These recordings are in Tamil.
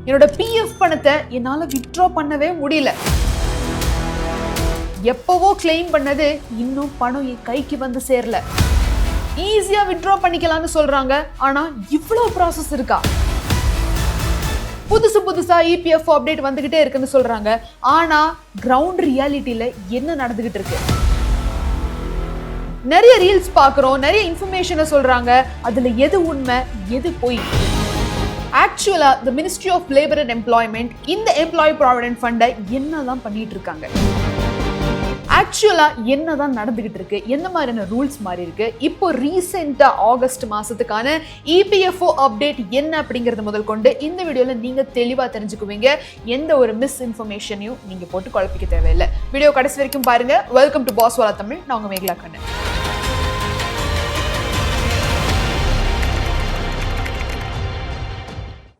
என்னோட பிஎஃப் பணத்தை என்னால வித்ட்ரா பண்ணவே முடியல. எப்பவோ கிளைம் பண்ணது இன்னும் பணம் என் கைக்கு வந்து சேரல. ஈஸியா வித்ட்ரா பண்ணிக்கலாம்னு சொல்றாங்க, ஆனா இவ்வளவு ப்ராசஸ் இருக்கா? புதுசா இபிஎஃப் அப்டேட் வந்துகிட்டே இருக்குன்னு சொல்றாங்க, ஆனா கிரவுண்ட் ரியாலிட்டியில என்ன நடந்துகிட்டு இருக்கு? நிறைய ரீல்ஸ் பாக்குறோம், நிறைய இன்ஃபர்மேஷனை சொல்றாங்க, அதுல எது உண்மை எது பொய்? ஆக்சுவலா the Ministry of Labour and Employment இந்த எம்ப்ளாயி ப்ராவிடென்ட் ஃபண்டை என்னதான் பண்ணிட்டு இருக்காங்க? ஆக்சுவலா என்னதான் நடந்துகிட்டு இருக்கு? எந்த மாதிரியான ரூல்ஸ் மாறி இருக்கு? இப்போ ரீசெண்டா ஆகஸ்ட் மாசத்துக்கான இபிஎஃப்ஓ அப்டேட் என்ன அப்படிங்கறது முதல் கொண்டு இந்த வீடியோல நீங்க தெளிவா தெரிஞ்சுக்குவீங்க. எந்த ஒரு மிஸ் இன்ஃபர்மேஷனையும் நீங்க போட்டு குழப்பிக்க தேவையில்லை. வீடியோ கடைசி வரைக்கும் பாருங்க. Welcome to boss Wala Tamil. நான் உங்க Mekala Kannan.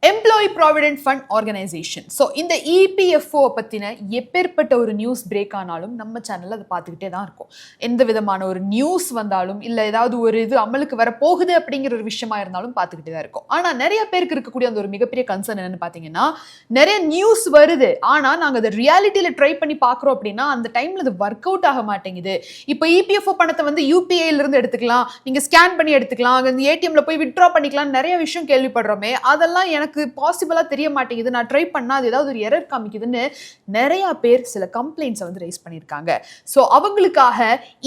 Employee provident fund organisation. So இந்த இபிஎஃப்ஓ பற்றின எப்பேற்பட்ட ஒரு நியூஸ் பிரேக் ஆனாலும் நம்ம சேனலில் அதை பார்த்துக்கிட்டே தான் இருக்கும். எந்த விதமான ஒரு நியூஸ் வந்தாலும் இல்லை ஏதாவது ஒரு இது அமலுக்கு வர போகுது அப்படிங்கிற ஒரு விஷயமா இருந்தாலும் பார்த்துக்கிட்டே தான் இருக்கும். ஆனால் நிறைய பேருக்கு இருக்கக்கூடிய அந்த ஒரு மிகப்பெரிய கன்சர்ன் என்னன்னு பார்த்தீங்கன்னா, நிறைய நியூஸ் வருது, ஆனால் நாங்கள் அதை ரியாலிட்டியில் ட்ரை பண்ணி பார்க்குறோம் அப்படின்னா அந்த டைமில் அது ஒர்க் அவுட் ஆக மாட்டேங்குது. இப்போ இபிஎஃப்ஓ பணத்தை வந்து யூபிஐலேருந்து எடுத்துக்கலாம், நீங்கள் ஸ்கேன் பண்ணி எடுத்துக்கலாம், அங்கே ஏடிஎம்ல போய் வித்ட்ரா பண்ணிக்கலாம், நிறைய விஷயம் கேள்விப்படுறோமே, அதெல்லாம் எனக்கு பாசிபிளா தெரிய மாட்டேங்குது, நான் ட்ரை பண்ணா அது ஏதாவது ஒரு எரர் காமிக்குதுன்னு நிறைய பேர் சில கம்ப்ளைண்ட்ஸ் வந்து ரைஸ் பண்ணியிருக்காங்க. ஸோ அவங்களுக்காக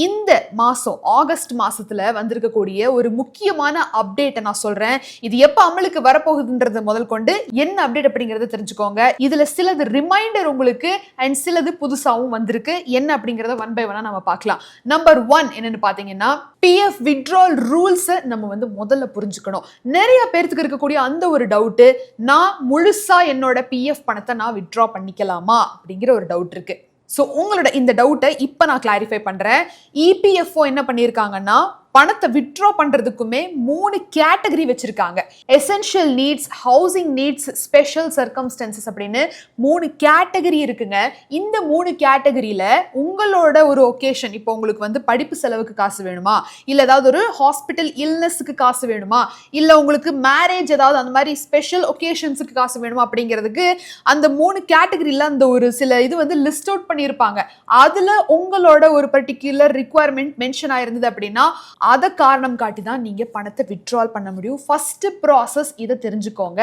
இந்த மாசம் ஆகஸ்ட் மாசத்துல வந்திருக்கக்கூடிய ஒரு முக்கியமான அப்டேட்டை நான் சொல்றேன். இது எப்ப அமலுக்கு வரப்போகுதுன்றத முதல் கொண்டு என்ன அப்டேட் அப்படிங்கறத தெரிஞ்சுக்கோங்க. இதுல சிலது ரிமைண்டர் உங்களுக்கு அண்ட் சிலது புதுசாவும் வந்திருக்கு. என்ன அப்படிங்கறத ஒன் பை ஒன்னா நம்ம பார்க்கலாம். நம்பர் 1 என்னன்னு பாத்தீங்கன்னா, பிஎஃப் வித்ட்ரால் ரூல்ஸ் நம்ம வந்து முதல்ல புரிஞ்சுக்கணும். நிறைய பேருக்கு இருக்கக்கூடிய அந்த ஒரு டவுட், நான் முழுசா என்னோட பிஎஃப் பணத்தை நான் வித்ட்ரா பண்ணிக்கலாமா அப்படிங்கிற ஒரு டவுட் இருக்கு. ஸோ உங்களோட இந்த டவுட்டை இப்போ நான் கிளாரிஃபை பண்றேன். இபிஎஃப்ஓ என்ன பண்ணியிருக்காங்கன்னா, பணத்தை வித்ட்ரா பண்றதுக்குமே 3 கேட்டகரி வச்சிருக்காங்க. Essential needs, housing needs, special circumstances அப்படின்னு 3 கேட்டகரி இருக்குங்க. இந்த 3 கேட்டகரியில உங்களோட ஒரு ஒகேஷன், இப்போ உங்களுக்கு வந்து படிப்பு செலவுக்கு காசு வேணுமா, இல்ல ஏதாவது ஒரு ஹாஸ்பிட்டல் இல்னஸ்க்கு காசு வேணுமா, இல்ல உங்களுக்கு மேரேஜ் ஏதாவது அந்த மாதிரி ஸ்பெஷல் ஒகேஷன்ஸுக்கு காசு வேணுமா அப்படிங்கிறதுக்கு அந்த 3 கேட்டகரியில அந்த ஒரு சில இது வந்து லிஸ்ட் அவுட் பண்ணியிருப்பாங்க. அதுல உங்களோட ஒரு பர்டிகுலர் ரிக்வயர்மெண்ட் மென்ஷன் ஆயிருந்தது அப்படின்னா அதை காரணம் காட்டி தான் நீங்க பணத்தை வித்ட்ரால் பண்ண முடியும். ஃபர்ஸ்ட் ப்ராசஸ் இதை தெரிஞ்சுக்கோங்க.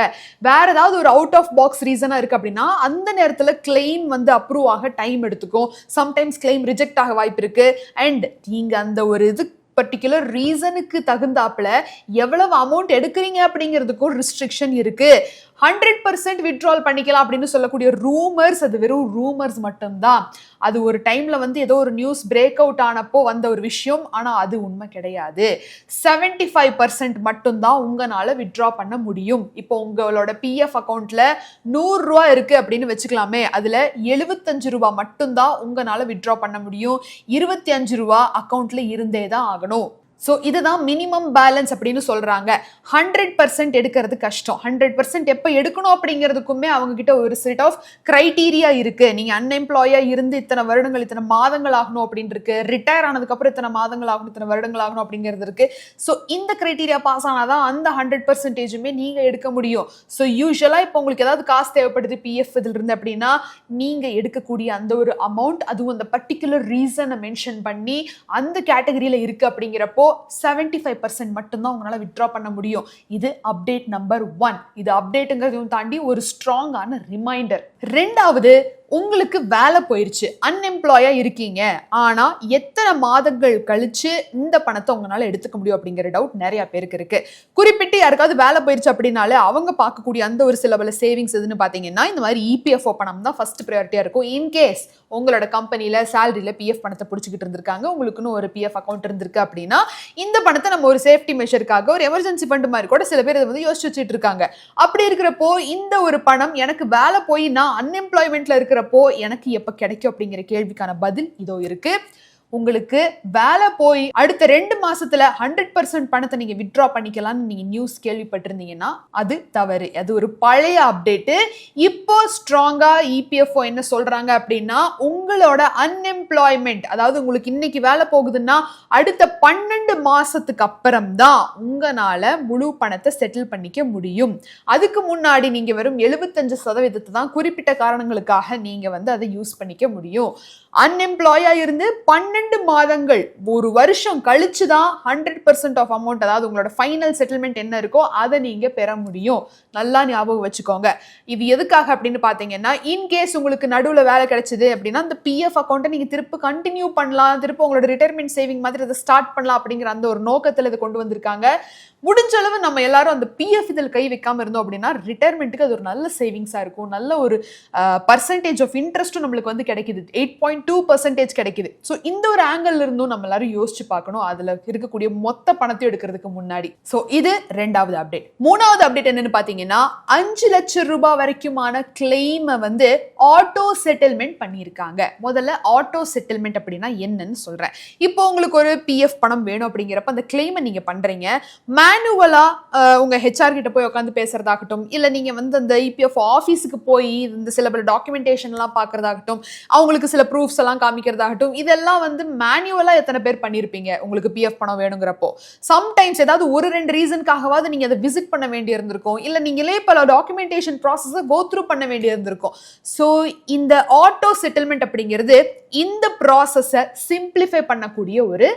வேற ஏதாவது ஒரு அவுட் ஆஃப் பாக்ஸ் ரீசனா இருக்கு அப்படின்னா அந்த நேரத்துல கிளைம் வந்து அப்ரூவ் ஆக டைம் எடுத்துக்கும். சம்டைம்ஸ் கிளைம் ரிஜெக்ட் ஆக வாய்ப்பு இருக்கு. அண்ட் நீங்க அந்த ஒரு இது பர்டிகுலர் ரீசனுக்கு தகுந்தாப்புல எவ்வளவு அமௌண்ட் எடுக்கிறீங்க அப்படிங்கிறதுக்கும் ரிஸ்ட்ரிக்ஷன் இருக்கு. 100% வித்ட்ரால் பண்ணிக்கலாம் அப்படின்னு சொல்லக்கூடிய ரூமர்ஸ், அது வெறும் ரூமர்ஸ் மட்டும்தான். அது ஒரு டைம்ல வந்து ஏதோ ஒரு நியூஸ் பிரேக் அவுட் ஆனப்போ வந்த ஒரு விஷயம், ஆனா அது உண்மை கிடையாது. 75% மட்டும்தான் உங்களால வித்ட்ரா பண்ண முடியும். இப்போ உங்களோட பிஎஃப் அக்கௌண்ட்ல 100 ரூபாய் இருக்கு அப்படின்னு வச்சுக்கலாமே, அதுல 75 ரூபாய் மட்டும்தான் உங்களால வித்ட்ரா பண்ண முடியும். 25 ரூபாய் அக்கௌண்ட்ல இருந்தே தான் ஆகணும். ஸோ இதுதான் மினிமம் பேலன்ஸ் அப்படின்னு சொல்றாங்க. 100% எடுக்கிறது கஷ்டம். 100% எப்போ எடுக்கணும் அப்படிங்கிறதுக்குமே அவங்க கிட்ட ஒரு செட் ஆஃப் கிரைட்டீரியா இருக்கு. நீங்க அன்எம்ப்ளாயா இருந்து இத்தனை வருடங்கள், இத்தனை மாதங்கள் ஆகணும் அப்படின்னு இருக்கு. ரிட்டையர் ஆனதுக்கு அப்புறம் இத்தனை மாதங்கள் ஆகணும், இத்தனை வருடங்கள் ஆகணும் அப்படிங்கிறது இருக்கு. ஸோ இந்த கிரைட்டீரியா பாஸ் ஆனாதான் அந்த 100%மே நீங்க எடுக்க முடியும். ஸோ யூஸ்வலா இப்போ உங்களுக்கு ஏதாவது காசு தேவைப்படுது பிஎஃப் இதுல இருந்து அப்படின்னா, நீங்க எடுக்கக்கூடிய அந்த ஒரு அமௌண்ட், அதுவும் அந்த பர்டிகுலர் ரீசனை மென்ஷன் பண்ணி அந்த கேட்டகரியில இருக்கு அப்படிங்கிறப்போ 75% மட்டும்தான் உங்களால வித்ட்ரா பண்ண முடியும். இது அப்டேட் நம்பர் 1. இது அப்டேட்ங்கிறதையும் தாண்டி ஒரு ஸ்ட்ராங்கான ரிமைண்டர். ரெண்டாவது, உங்களுக்கு வேலை போயிருச்சு, அன்எம்ப்ளாயா இருக்கீங்க, ஆனா எத்தனை மாதங்கள் கழிச்சு இந்த பணத்தை உங்களால எடுத்துக்க முடியும் அப்படிங்கிற டவுட் நிறைய பேருக்கு இருக்கு. குறிப்பிட்டு யாருக்காவது வேலை போயிருச்சு அப்படின்னாலே அவங்க பார்க்கக்கூடிய அந்த ஒரு சில பல சேவிங்ஸ் எதுன்னு பாத்தீங்கன்னா, இந்த மாதிரி இபிஎஃப்ஓ பணம் தான் ஃபர்ஸ்ட் ப்ரையாரிட்டியா இருக்கும். இன்கேஸ் உங்களோட கம்பெனில சேலரியில பிஎஃப் பணத்தை பிடிச்சிக்கிட்டு இருந்திருக்காங்க, உங்களுக்குன்னு ஒரு பிஎஃப் அக்கௌண்ட் இருந்திருக்கு அப்படின்னா, இந்த பணத்தை நம்ம ஒரு சேஃப்டி மெஷருக்காக ஒரு எமர்ஜென்சி ஃபண்ட் மாதிரி கூட சில பேர் இதை வந்து யோசிச்சு வச்சுட்டு இருக்காங்க. அப்படி இருக்கிறப்போ இந்த ஒரு பணம் எனக்கு வேலை போய் நான் அன்எம்ப்ளாய்மெண்ட்ல இருக்கிறப்போ எனக்கு எப்ப கிடைக்கும் அப்படிங்கிற கேள்விக்கான பதில் இதோ இருக்கு. உங்களுக்கு வேலை போய் அடுத்த 2 மாசத்துல 100% பணத்தை நீங்க வித்ட்ரா பண்ணிக்கலாம்னு நீங்க நியூஸ் கேள்விப்பட்டிருந்தீங்கன்னா அது தவறு. அது ஒரு பழைய அப்டேட். இப்போ ஸ்ட்ராங்கா இபிஎஃப்ஓ என்ன சொல்றாங்க அப்படின்னா, உங்களோட அன்எம்ப்ளாய்மெண்ட், அதாவது உங்களுக்கு இன்னைக்கு வேலை போகுதுன்னா அடுத்த 12 மாசத்துக்கு அப்புறம் தான் உங்களால முழு பணத்தை செட்டில் பண்ணிக்க முடியும். அதுக்கு முன்னாடி நீங்க வெறும் 75% தான் குறிப்பிட்ட காரணங்களுக்காக நீங்க அதை யூஸ் பண்ணிக்க முடியும். அன்எம்ப்ளாயா இருந்து 12 மாதங்கள், ஒரு வருஷம் கழிச்சு தான் 100% ஆஃப் அமௌண்ட், அதாவது உங்களோட ஃபைனல் செட்டில்மெண்ட் என்ன இருக்கோ அதை நீங்க பெற முடியும். நல்லா ஞாபகம் வச்சுக்கோங்க. இது எதுக்காக அப்படின்னு பாத்தீங்கன்னா, இன்கேஸ் உங்களுக்கு நடுவுல வேலை கிடைச்சது அப்படின்னா அந்த பிஎஃப் அக்கௌண்ட்டை நீங்க திருப்பி கண்டினியூ பண்ணலாம், திருப்பி உங்களோட ரிட்டையர்மெண்ட் சேவிங் மாதிரி அதை ஸ்டார்ட் பண்ணலாம் அப்படிங்கிற அந்த ஒரு நோக்கத்தில் இதை கொண்டு வந்திருக்காங்க. முடிஞ்ச அளவு நம்ம எல்லாரும் அந்த பிஎஃப் இதில் கை வைக்காம இருந்தோம் அப்படின்னா ரிட்டையர்மெண்ட்டுக்கு அது ஒரு நல்ல சேவிங்ஸா இருக்கும். நல்ல ஒரு பர்சன்டேஜ் ஆஃப் இன்ட்ரெஸ்ட்டும் நம்மளுக்கு கிடைக்குது. 8.2% கிடைக்குது. ஸோ இந்த ஒரு ஆங்கிள் இருந்தும் நம்ம எல்லாரும் யோசிச்சு பார்க்கணும், அதுல இருக்கக்கூடிய மொத்த பணத்தையும் எடுக்கிறதுக்கு முன்னாடி. ஸோ இது 2வது அப்டேட். 3வது அப்டேட் என்னன்னு பாத்தீங்கன்னா, 5 லட்சம் ரூபாய் வரைக்குமான கிளைமை ஆட்டோ செட்டில்மெண்ட் பண்ணியிருக்காங்க. முதல்ல ஆட்டோ செட்டில்மெண்ட் அப்படின்னா என்னன்னு சொல்றேன். இப்போ உங்களுக்கு ஒரு பிஎஃப் பணம் வேணும் அப்படிங்கிறப்ப அந்த கிளைமை நீங்க பண்றீங்க. மேனுவலா உங்க ஹெச்ஆர் கிட்ட போய் உட்காந்து பேசுறதாகட்டும், இல்ல நீங்க அந்த இபிஎஃப் ஆஃபீஸுக்கு போய் இந்த சில டாக்குமெண்டேஷன் எல்லாம் பாக்குறதாகட்டும், அவங்களுக்கு சில ப்ரூஃப்ஸ் எல்லாம் காமிக்கிறதாகட்டும், இதெல்லாம் மேனுவலா எத்தனை பேர் பண்ணிருப்பீங்க உங்களுக்கு பிஎஃப் பணம் வேணுங்கிறப்போ. சம்டைம்ஸ் ஏதாவது ஒரு 2 ரீசனுக்காகவாது நீங்க அதை விசிட் பண்ண வேண்டி இருந்திருக்கும், இல்ல நீங்களே பல டாக்குமெண்டேஷன் ப்ராசஸை கோ த்ரூ பண்ண வேண்டி இருந்திருக்கும். ஸோ இந்த ஆட்டோ செட்டில்மெண்ட் அப்படிங்கிறது இந்த ப்ராசஸை சிம்பிளிஃபை பண்ணக்கூடிய ஒரு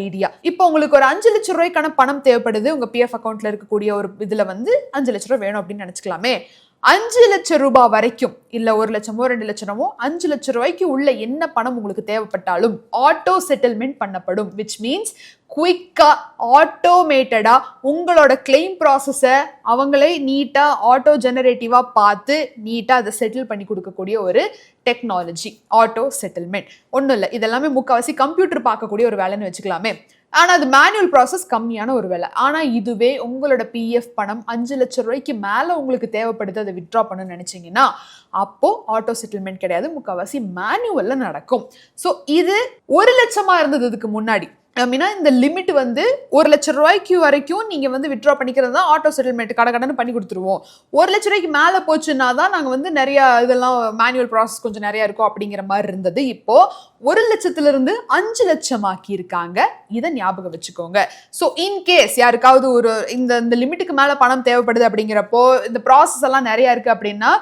ஐடியா. இப்போ உங்களுக்கு ஒரு 5 லட்சம் ரூபாய்க்கான பணம் தேவைப்படுது, உங்க பிஎஃப் அக்கௌண்ட்ல இருக்கக்கூடிய ஒரு இதுல 5 லட்சம் ரூபாய் வேணும் அப்படின்னு நினைச்சுக்கலாமே. 5 லட்சம் ரூபாய் வரைக்கும், இல்ல 1 லட்சமோ 2 லட்சமோ 5 லட்சம் ரூபாய்க்கு உள்ள என்ன பணம் உங்களுக்கு தேவைப்பட்டாலும் ஆட்டோ செட்டில்மெண்ட் பண்ணப்படும். விச் மீன்ஸ் குயிக்கா, ஆட்டோமேட்டடா உங்களோட கிளைம் ப்ராசஸை அவங்களே நீட்டா ஆட்டோ ஜெனரேட்டிவா பார்த்து நீட்டா அதை செட்டில் பண்ணி கொடுக்கக்கூடிய ஒரு டெக்னாலஜி ஆட்டோ செட்டில்மெண்ட். ஒன்றும் இல்லை, இதெல்லாமே முக்கால்வாசி கம்ப்யூட்டர் பார்க்கக்கூடிய ஒரு வேலைன்னு வச்சுக்கலாமே. ஆனா அது மேனுவல் ப்ராசஸ், கம்மியான ஒரு வேலை. ஆனா இதுவே உங்களோட பிஎஃப் பணம் 5 லட்சம் ரூபாய்க்கு மேல உங்களுக்கு தேவைப்படுது, அதை வித்ட்ரா பண்ணணும்னு நினைச்சீங்கன்னா அப்போ ஆட்டோ செட்டில்மெண்ட் கிடையாது, முக்கால்வாசி மேனுவல்ல நடக்கும். ஸோ இது 1 லட்சமா இருந்தது இதுக்கு முன்னாடி. அப்படின்னா இந்த லிமிட் 1 லட்சம் ரூபாய்க்கு வரைக்கும் நீங்க வித்ட்ரா பண்ணிக்கிறது தான் ஆட்டோ செட்டில்மெண்ட், கடன்னு பண்ணி கொடுத்துருவோம். 1 லட்சம் ரூபாய்க்கு மேல போச்சுன்னா தான் நாங்க நிறைய இதெல்லாம் மேனுவல் ப்ராசஸ் கொஞ்சம் நிறைய இருக்கும் அப்படிங்கிற மாதிரி இருந்தது. இப்போ 1 லட்சத்துல இருந்து 5 லட்சம் ஆக்கி இருக்காங்க. இதை ஞாபகம் வச்சுக்கோங்க. ஸோ இன்கேஸ் யாருக்காவது ஒரு இந்த லிமிட்டுக்கு மேல பணம் தேவைப்படுது அப்படிங்கிறப்போ, இந்த ப்ராசஸ் எல்லாம் நிறைய இருக்கு அப்படின்னா,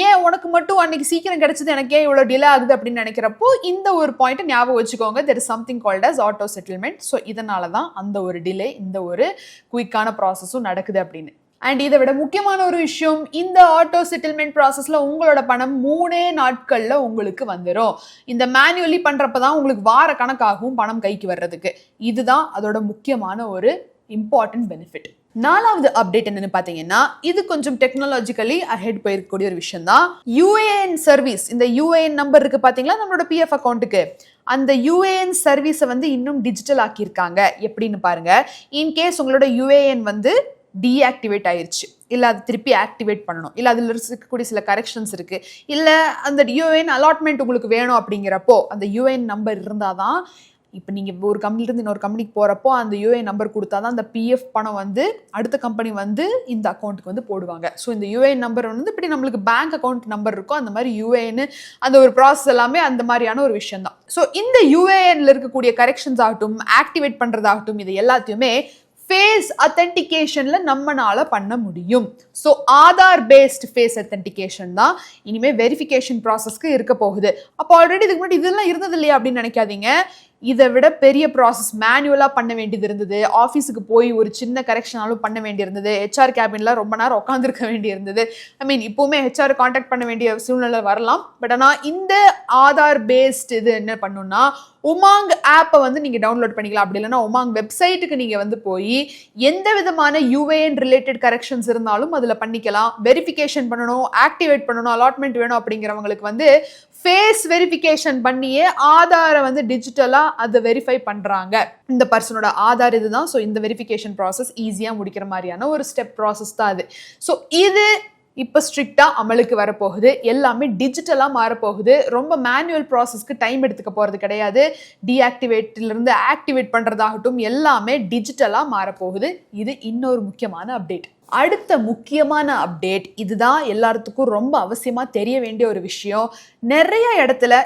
ஏன் உனக்கு மட்டும் அன்னைக்கு சீக்கிரம் கிடைச்சது எனக்கு ஏன் இவ்வளவு டிலே ஆகுது அப்படின்னு நினைக்கிறப்போ இந்த ஒரு பாயிண்ட் ஞாபகம் வச்சுக்கோங்க. there is something called as auto settlement. So இதனால தான் அந்த ஒரு டிலே, இந்த ஒரு குயிக்கான ப்ராசஸும் நடக்குது அப்படின்னு. அண்ட் இதை விட முக்கியமான ஒரு விஷயம், இந்த ஆட்டோ செட்டில்மெண்ட் ப்ராசஸ்ல உங்களோட பணம் 3 நாட்கள்ல உங்களுக்கு வந்துடும். இந்த மேனுவலி பண்றப்பதான் உங்களுக்கு வார கணக்காகவும் பணம் கைக்கு வர்றதுக்கு. இதுதான் அதோட முக்கியமான ஒரு இம்பார்ட்டன்ட் பெனிஃபிட். 4வது அப்டேட் என்னன்னு பாத்தீங்கன்னா, இது கொஞ்சம் டெக்னாலஜிக்கலி அஹெட் போயிருக்கக்கூடிய ஒரு விஷயம் தான். யூஏஎன் சர்வீஸ், இந்த யூஏஎன் நம்பர் இருக்கு பாத்தீங்களா நம்மளோட பிஎஃப் அக்கௌண்ட்டுக்கு, அந்த யூஏஎன் சர்வீஸை இன்னும் டிஜிட்டல் ஆக்கியிருக்காங்க. எப்படின்னு பாருங்க. இன்கேஸ் உங்களோட யூஏஎன் டீஆக்டிவேட் ஆயிருச்சு, இல்ல அது திருப்பி ஆக்டிவேட் பண்ணணும், இல்ல அதுல இருக்கக்கூடிய சில கரெக்ஷன்ஸ் இருக்கு, இல்ல அந்த யூஏஎன் அலாட்மெண்ட் உங்களுக்கு வேணும் அப்படிங்கிறப்போ அந்த யூஏஎன் நம்பர் இருந்தாதான், இப்போ நீங்கள் ஒரு கம்பெனிலேருந்து இன்னொரு கம்பெனிக்கு போகிறப்போ அந்த யூஏஎன் நம்பர் கொடுத்தா தான் அந்த பிஎஃப் பணம் அடுத்த கம்பெனி இந்த அக்கௌண்ட்டுக்கு போடுவாங்க. ஸோ இந்த யூஏஎன் நம்பர் இப்படி நம்மளுக்கு பேங்க் அக்கௌண்ட் நம்பர் இருக்கும், அந்த மாதிரி யூஏஎன் அந்த ஒரு ப்ராசஸ் எல்லாமே அந்த மாதிரியான ஒரு விஷயம் தான். ஸோ இந்த யூஏஎன்ல இருக்கக்கூடிய கரெக்ஷன்ஸ் ஆகட்டும், ஆக்டிவேட் பண்ணுறதாகட்டும், இது எல்லாத்தையுமே ஃபேஸ் அத்தென்டிகேஷன்ல நம்மனால பண்ண முடியும். So Aadhaar based face authentication தான் இனிமே வெரிஃபிகேஷன் ப்ராசஸ்க்கு இருக்க போகுது. அப்போ ஆல்ரெடி இதுக்கு முன்னாடி இதெல்லாம் இருந்தது இல்லையா அப்படின்னு நினைக்காதீங்க. இதை விட பெரிய ப்ராசஸ் மேனுவலாக பண்ண வேண்டியது இருந்தது. ஆஃபீஸுக்கு போய் ஒரு சின்ன கரெக்ஷனாலும் பண்ண வேண்டியிருந்தது. ஹெச்ஆர் கேபின்ல ரொம்ப நேரம் உட்காந்துருக்க வேண்டியிருந்தது. இப்போவுமே ஹெச்ஆர் கான்டாக்ட் பண்ண வேண்டிய சூழ்நிலை வரலாம். பட் ஆனால் இந்த ஆதார் பேஸ்ட் இது என்ன பண்ணுன்னா, உமாங் ஆப்பை நீங்கள் டவுன்லோட் பண்ணிக்கலாம். அப்படி இல்லைன்னா உமாங் வெப்சைட்டுக்கு நீங்கள் போய் எந்த விதமான யூஏஎன் ரிலேட்டட் கரெக்ஷன்ஸ் இருந்தாலும் அதில் பண்ணிக்கலாம். வெரிஃபிகேஷன் பண்ணணும், ஆக்டிவேட் பண்ணணும், அலாட்மெண்ட் வேணும் அப்படிங்கிறவங்களுக்கு ஃபேஸ் வெரிஃபிகேஷன் பண்ணியே ஆதாரை டிஜிட்டலா அதை வெரிஃபை பண்றாங்க. இந்த பர்சனோட ஆதார் இதுதான். ஸோ இந்த வெரிஃபிகேஷன் ப்ராசஸ் ஈஸியா முடிக்கிற மாதிரியான ஒரு ஸ்டெப் ப்ராசஸ் தான் அது. ஸோ இது இப்போ ஸ்ட்ரிக்டாக அமலுக்கு வரப்போகுது. எல்லாமே டிஜிட்டலாக மாறப்போகுது. ரொம்ப மேனுவல் ப்ராசஸ்க்கு டைம் எடுத்துக்க போகிறது கிடையாது. டீஆக்டிவேட்டிலிருந்து ஆக்டிவேட் பண்ணுறதாகட்டும் எல்லாமே டிஜிட்டலாக மாறப்போகுது. இது இன்னொரு முக்கியமான அப்டேட். அடுத்த முக்கியமான அப்டேட், இதுதான் எல்லாத்துக்கும் ரொம்ப அவசியமாக தெரிய வேண்டிய ஒரு விஷயம். நிறைய இடத்துல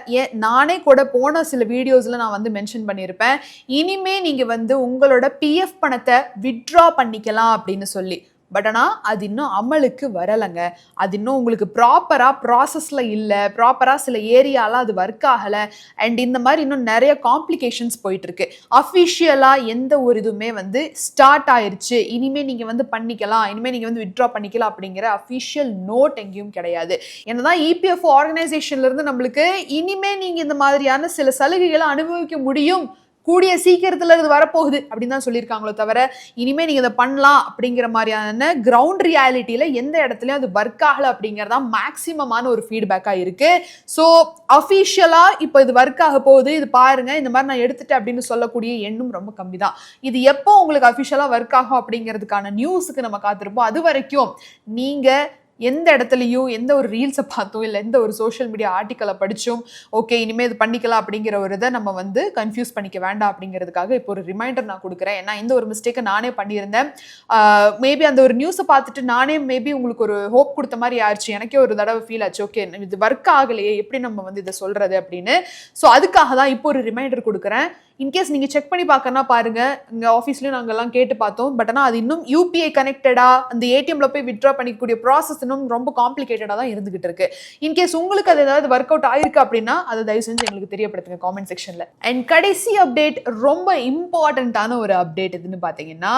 நானே கூட போன சில வீடியோஸில் நான் வந்து மென்ஷன் பண்ணியிருப்பேன், இனிமே நீங்கள் உங்களோட பிஎஃப் பணத்தை வித்ட்ரா பண்ணிக்கலாம் அப்படின்னு சொல்லி. பட் ஆனால் அது இன்னும் அமலுக்கு வரலைங்க. அது இன்னும் உங்களுக்கு ப்ராப்பராக ப்ராசஸில் இல்லை, ப்ராப்பராக சில ஏரியாலாம் அது ஒர்க் ஆகலை. அண்ட் இந்த மாதிரி இன்னும் நிறைய காம்ப்ளிகேஷன்ஸ் போயிட்டுருக்கு. அஃபிஷியலாக எந்த ஒரு இதுவுமே ஸ்டார்ட் ஆயிடுச்சு, இனிமேல் நீங்கள் பண்ணிக்கலாம், இனிமேல் நீங்கள் வித்ட்ரா பண்ணிக்கலாம் அப்படிங்கிற அஃபிஷியல் நோட் எங்கேயும் கிடையாது. என்னதான் இபிஎஃப்ஓ ஆர்கனைசேஷன்லேருந்து நம்மளுக்கு இனிமேல் நீங்கள் இந்த மாதிரியான சில சலுகைகளை அனுபவிக்க முடியும், கூடிய சீக்கிரத்தில் இது வரப்போகுது அப்படின்னு தான் சொல்லியிருக்காங்களோ தவிர, இனிமேல் நீங்கள் இதை பண்ணலாம் அப்படிங்கிற மாதிரியான கிரவுண்ட் ரியாலிட்டியில் எந்த இடத்துலையும் அது ஒர்க் ஆகலை அப்படிங்கிறதான் மேக்ஸிமமான ஒரு ஃபீட்பேக்காக இருக்குது. ஸோ அஃபிஷியலாக இப்போ இது ஒர்க் ஆக போகுது, இது பாருங்கள், இந்த மாதிரி நான் எடுத்துட்டேன் அப்படின்னு சொல்லக்கூடிய எண்ணும் ரொம்ப கம்மி தான். இது எப்போ உங்களுக்கு அஃபிஷியலாக ஒர்க் ஆகும் அப்படிங்கிறதுக்கான நியூஸுக்கு நம்ம காத்திருப்போம். அது வரைக்கும் நீங்கள் எந்த இடத்துலையும் எந்த ஒரு ரீல்ஸை பார்த்தோம் இல்லை எந்த ஒரு சோஷியல் மீடியா ஆர்டிக்கலை படித்தோம் ஓகே இனிமேல் இது பண்ணிக்கலாம் அப்படிங்கிற ஒரு இதை நம்ம கன்ஃபியூஸ் பண்ணிக்க வேண்டாம் அப்படிங்கிறதுக்காக இப்போ ஒரு ரிமைண்டர் நான் கொடுக்குறேன். ஏன்னா இந்த ஒரு மிஸ்டேக்கை நானே பண்ணியிருந்தேன். மேபி அந்த ஒரு நியூஸை பார்த்துட்டு நானே மேபி உங்களுக்கு ஒரு ஹோப் கொடுத்த மாதிரி ஆயிடுச்சு. எனக்கே ஒரு தடவை ஃபீல் ஆச்சு, ஓகே இது ஒர்க் ஆகலையே, எப்படி நம்ம இதை சொல்கிறது அப்படின்னு. ஸோ அதுக்காக தான் இப்போ ஒரு ரிமைண்டர் கொடுக்குறேன். இன்கேஸ் நீங்கள் செக் பண்ணி பார்க்கறனா பாருங்கள், இங்கே ஆஃபீஸ்லேயும் நாங்கள்லாம் கேட்டு பார்த்தோம். பட் ஆனால் அது இன்னும் யூபிஐ கனெக்டடாக அந்த ஏடிஎம்ல போய் வித்ட்ரா பண்ணிக்கக்கூடிய ப்ராசஸ் இன்னும் ரொம்ப காம்ப்ளிகேட்டடாக தான் இருந்துகிட்டு இருக்கு. இன்கேஸ் உங்களுக்கு அது ஏதாவது ஒர்க் அவுட் ஆயிருக்கு அப்படின்னா அதை தயவு செஞ்சு எங்களுக்கு தெரியப்படுத்துங்க காமெண்ட் செக்ஷனில். அண்ட் கடைசி அப்டேட், ரொம்ப இம்பார்ட்டண்ட்டான ஒரு அப்டேட் எதுன்னு பார்த்தீங்கன்னா,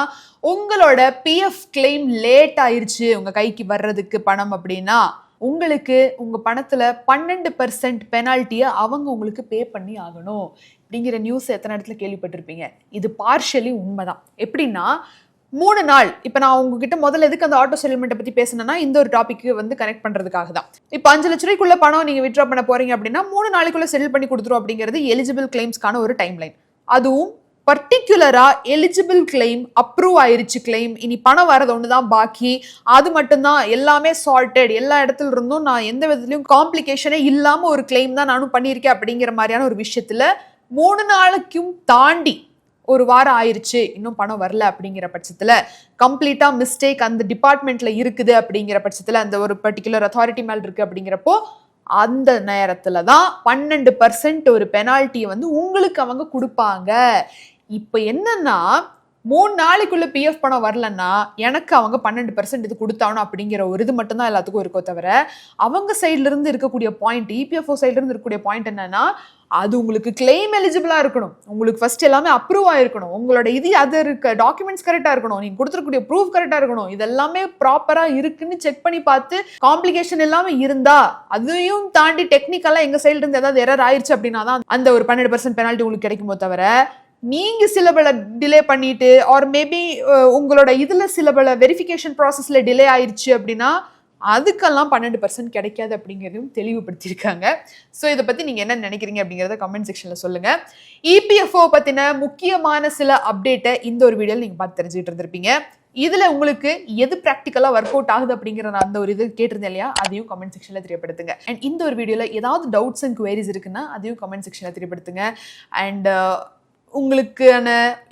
உங்களோட பிஎஃப் கிளைம் லேட் ஆயிருச்சு உங்கள் கைக்கு வர்றதுக்கு பணம் அப்படின்னா, உங்களுக்கு உங்கள் பணத்தில் 12% பெனால்ட்டியை அவங்க உங்களுக்கு பே பண்ணி ஆகணும் அப்படிங்கிற நியூஸ் எத்தனை இடத்துல கேள்விப்பட்டிருப்பீங்க. இது பார்ஷியலி உண்மைதான். எப்படின்னா 3 நாள், இப்போ நான் உங்ககிட்ட முதல்ல எதுக்கு அந்த ஆட்டோ செட்டில்மெண்ட்டை பற்றி பேசினேன்னா இந்த ஒரு டாபிக்கு கனெக்ட் பண்ணுறதுக்காக தான். இப்போ 5 லட்ச ரூபாய்க்குள்ள பணம் நீங்கள் வித்ட்ரா பண்ண போறீங்க அப்படின்னா 3 நாளைக்குள்ள செட்டில் பண்ணி கொடுத்துரும் அப்படிங்கிறது எலிஜிபிள் கிளைம்ஸ்க்கான ஒரு டைம் லைன். அதுவும் பர்டிகுலரா எலிஜிபிள் கிளைம், அப்ரூவ் ஆயிருச்சு கிளைம், இனி பணம் வரது ஒன்று தான் பாக்கி, அது மட்டும்தான் எல்லாமே சால்டட், எல்லா இடத்துல இருந்தும் நான் எந்த விதத்துலையும் காம்ப்ளிகேஷனே இல்லாமல் ஒரு கிளைம் தான் நானும் பண்ணியிருக்கேன் அப்படிங்கிற மாதிரியான ஒரு விஷயத்தில் 3 நாளைக்கும் தாண்டி ஒரு வாரம் ஆயிருச்சு இன்னும் பணம் வரல அப்படிங்கிற பட்சத்தில், கம்ப்ளீட்டா மிஸ்டேக் அந்த டிபார்ட்மெண்ட்ல இருக்குது அப்படிங்கிற பட்சத்தில், அந்த ஒரு பர்டிகுலர் அத்தாரிட்டி மேல் இருக்கு அப்படிங்கிறப்போ அந்த நேரத்துல தான் 12% ஒரு பெனால்ட்டியை உங்களுக்கு அவங்க கொடுப்பாங்க. இப்போ என்னன்னா 3 நாளைக்குள்ள பிஎஃப் பணம் வரலன்னா எனக்கு அவங்க 12% இது கொடுத்தாகணும் அப்படிங்கிற ஒரு இது மட்டும்தான் எல்லாத்துக்கும் இருக்கோ தவிர, அவங்க சைட்ல இருந்து இருக்கக்கூடிய பாயிண்ட், இபிஎஃப்ஓ சைட்ல இருந்து இருக்கக்கூடிய பாயிண்ட் என்னன்னா, அது உங்களுக்கு கிளைம் எலிஜிபிளா இருக்கணும், உங்களுக்கு ஃபர்ஸ்ட் எல்லாமே அப்ரூவ் ஆயிருக்கணும், உங்களோட இது அது இருக்க டாக்குமெண்ட்ஸ் கரெக்டா இருக்கணும், நீங்க கொடுத்துருக்கூடிய ப்ரூஃப் கரெக்டா இருக்கணும், இதெல்லாமே ப்ராப்பரா இருக்குன்னு செக் பண்ணி பார்த்து காம்ப்ளிகேஷன் எல்லாமே இருந்தா, அதையும் தாண்டி டெக்னிக்கலா எங்க சைட்ல இருந்து ஏதாவது எரர் ஆயிடுச்சு அப்படின்னா தான் அந்த ஒரு 12% பெனால்ட்டி உங்களுக்கு கிடைக்குமோ தவிர, நீங்க சில பல டிலே பண்ணிட்டு ஆர் மேபி உங்களோட இதுல சில பல வெரிஃபிகேஷன் ப்ராசஸ்ல டிலே ஆயிடுச்சு அப்படின்னா அதுக்கெல்லாம் 12% கிடைக்காது அப்படிங்கிறதையும் தெளிவுபடுத்தியிருக்காங்க. ஸோ இதை பற்றி நீங்கள் என்ன நினைக்கிறீங்க அப்படிங்கிறத கமெண்ட் செக்ஷனில் சொல்லுங்கள். இபிஎஃப்ஓ பற்றின முக்கியமான சில அப்டேட்டை இந்த ஒரு வீடியோவில் நீங்கள் பார்த்து தெரிஞ்சுக்கிட்டு இருந்திருப்பீங்க. இதில் உங்களுக்கு எது ப்ராக்டிக்கலாக ஒர்க் அவுட் ஆகுது அப்படிங்கிற நான் அந்த ஒரு இது கேட்டிருந்தேன் இல்லையா, அதையும் கமெண்ட் செக்ஷனில் தெரியப்படுத்துங்க. அண்ட் இந்த ஒரு வீடியோவில் ஏதாவது டவுட்ஸ் அண்ட் குவரிஸ் இருக்குன்னா அதையும் கமெண்ட் செக்ஷனில் தெரியப்படுத்துங்க. அண்ட் உங்களுக்கான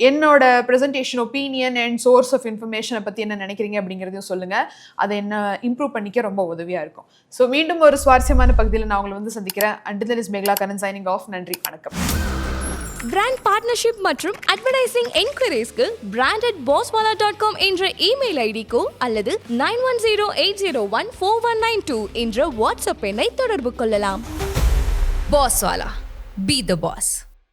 என்னோட presentation opinion and source of இன்ஃபர்மேஷனை பற்றி என்ன நினைக்கிறீங்க அப்படிங்கிறதையும் சொல்லுங்கள். அதை என்ன இம்ப்ரூவ் பண்ணிக்க ரொம்ப உதவியாக இருக்கும். ஸோ மீண்டும் ஒரு சுவாரஸ்யமான பகுதியில் நான் உங்களை சந்திக்கிறேன். And then is Mekala Kannan signing off. நன்றி, வணக்கம். பிராண்ட் பார்ட்னர்ஷிப் மற்றும் அட்வர்டைசிங் என்கொயரிஸ்க்கு brand@bosswala.com என்ற இமெயில் ஐடிக்கோ அல்லது 9108014192 என்ற வாட்ஸ்அப் எண்ணை தொடர்பு கொள்ளலாம். Bosswala, be the boss.